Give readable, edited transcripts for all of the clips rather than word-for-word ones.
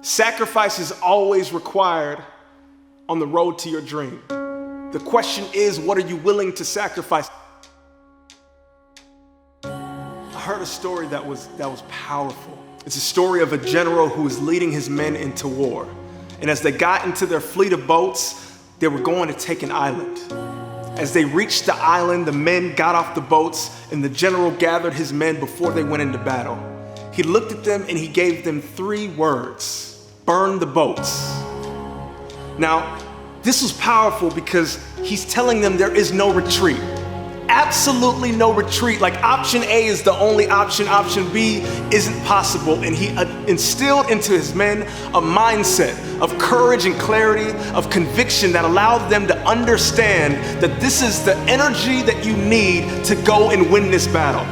Sacrifice is always required on the road to your dream. The question is, what are you willing to sacrifice? I heard a story that was powerful. It's a story of a general who was leading his men into war. And as they got into their fleet of boats, they were going to take an island. As they reached the island, the men got off the boats and the general gathered his men before they went into battle. He looked at them and he gave them 3 words: burn the boats. Now, this was powerful because he's telling them there is no retreat. Absolutely no retreat. Like option A is the only option. Option B isn't possible. And he instilled into his men a mindset of courage and clarity, of conviction that allowed them to understand that this is the energy that you need to go and win this battle.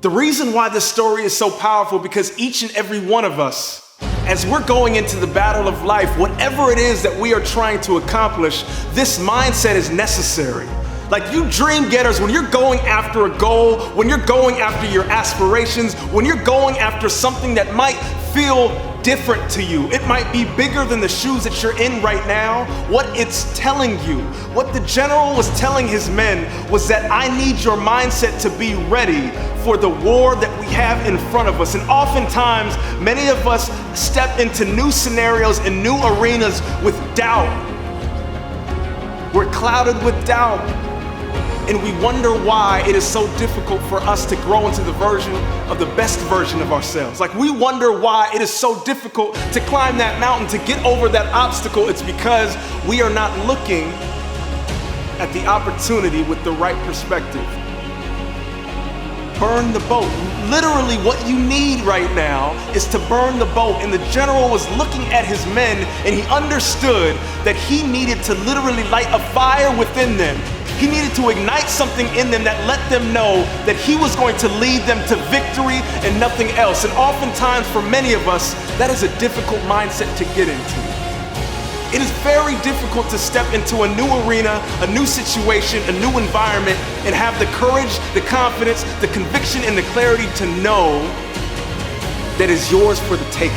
The reason why this story is so powerful, because each and every one of us, as we're going into the battle of life, whatever it is that we are trying to accomplish, this mindset is necessary. Like you dream getters, when you're going after a goal, when you're going after your aspirations, when you're going after something that might feel different to you, it might be bigger than the shoes that you're in right now, what it's telling you, what the general was telling his men was that I need your mindset to be ready for the war that we have in front of us. And oftentimes, many of us step into new scenarios and new arenas with doubt. We're clouded with doubt. And we wonder why it is so difficult for us to grow into the best version of ourselves. Like we wonder why it is so difficult to climb that mountain, to get over that obstacle. It's because we are not looking at the opportunity with the right perspective. Burn the boat. Literally what you need right now is to burn the boat. And the general was looking at his men and he understood that he needed to literally light a fire within them. He needed to ignite something in them that let them know that he was going to lead them to victory and nothing else. And oftentimes for many of us, that is a difficult mindset to get into. It is very difficult to step into a new arena, a new situation, a new environment, and have the courage, the confidence, the conviction, and the clarity to know that is yours for the taking.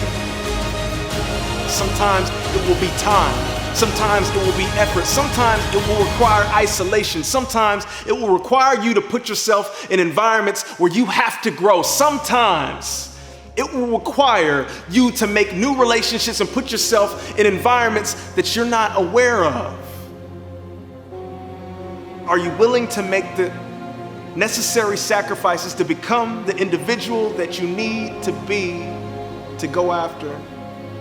Sometimes it will be time. Sometimes it will be effort. Sometimes it will require isolation. Sometimes it will require you to put yourself in environments where you have to grow. Sometimes it will require you to make new relationships and put yourself in environments that you're not aware of. Are you willing to make the necessary sacrifices to become the individual that you need to be to go after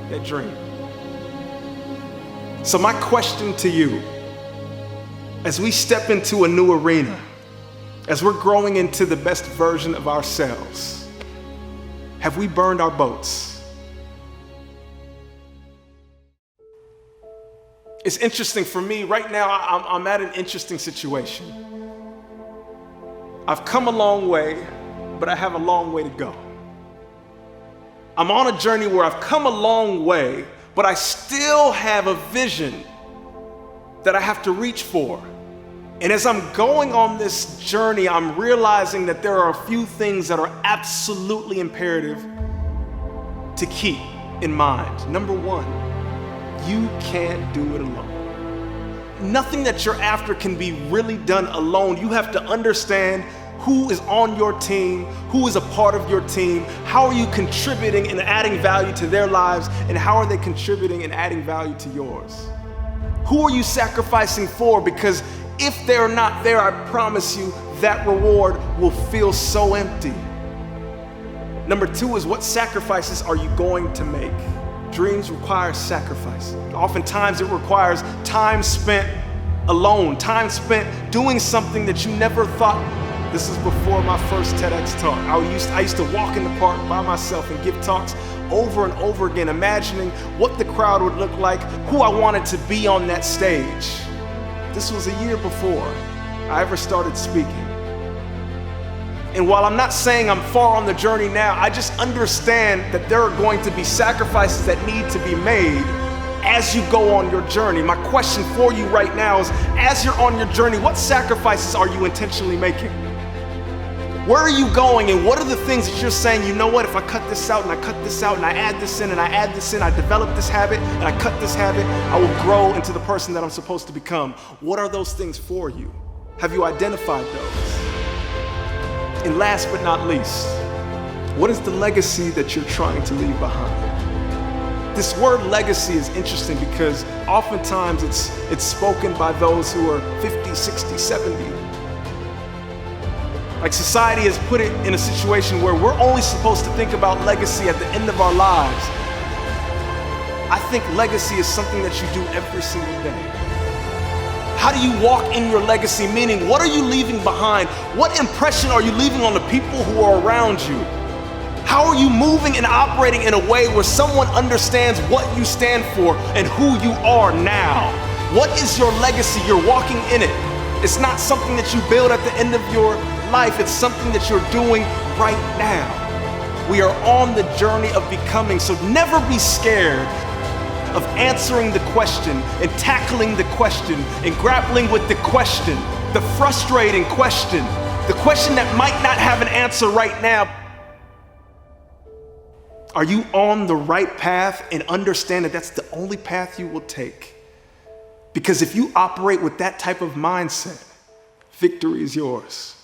that dream? So my question to you, as we step into a new arena, as we're growing into the best version of ourselves, have we burned our boats? It's interesting for me, right now I'm at an interesting situation. I've come a long way, but I have a long way to go. I'm on a journey where I've come a long way, but I still have a vision that I have to reach for. And as I'm going on this journey, I'm realizing that there are a few things that are absolutely imperative to keep in mind. Number 1, you can't do it alone. Nothing that you're after can be really done alone. You have to understand who is on your team, who is a part of your team, how are you contributing and adding value to their lives, and how are they contributing and adding value to yours? Who are you sacrificing for? Because if they're not there, I promise you that reward will feel so empty. Number 2 is, what sacrifices are you going to make? Dreams require sacrifice. Oftentimes it requires time spent alone, time spent doing something that you never thought. This is before my first TEDx talk. I used to walk in the park by myself and give talks over and over again, imagining what the crowd would look like, who I wanted to be on that stage. This was a year before I ever started speaking. And while I'm not saying I'm far on the journey now, I just understand that there are going to be sacrifices that need to be made as you go on your journey. My question for you right now is, as you're on your journey, what sacrifices are you intentionally making? Where are you going, and what are the things that you're saying, you know what, if I cut this out and I cut this out and I add this in and I add this in, I develop this habit and I cut this habit, I will grow into the person that I'm supposed to become. What are those things for you? Have you identified those? And last but not least, what is the legacy that you're trying to leave behind? This word legacy is interesting because oftentimes it's spoken by those who are 50, 60, 70. Like society has put it in a situation where we're only supposed to think about legacy at the end of our lives. I think legacy is something that you do every single day. How do you walk in your legacy? Meaning, what are you leaving behind? What impression are you leaving on the people who are around you? How are you moving and operating in a way where someone understands what you stand for and who you are now? What is your legacy? You're walking in it. It's not something that you build at the end of your life. It's something that you're doing right now. We are on the journey of becoming, so never be scared of answering the question and tackling the question and grappling with the question, the frustrating question, the question that might not have an answer right now. Are you on the right path, and understand that that's the only path you will take? Because if you operate with that type of mindset, victory is yours.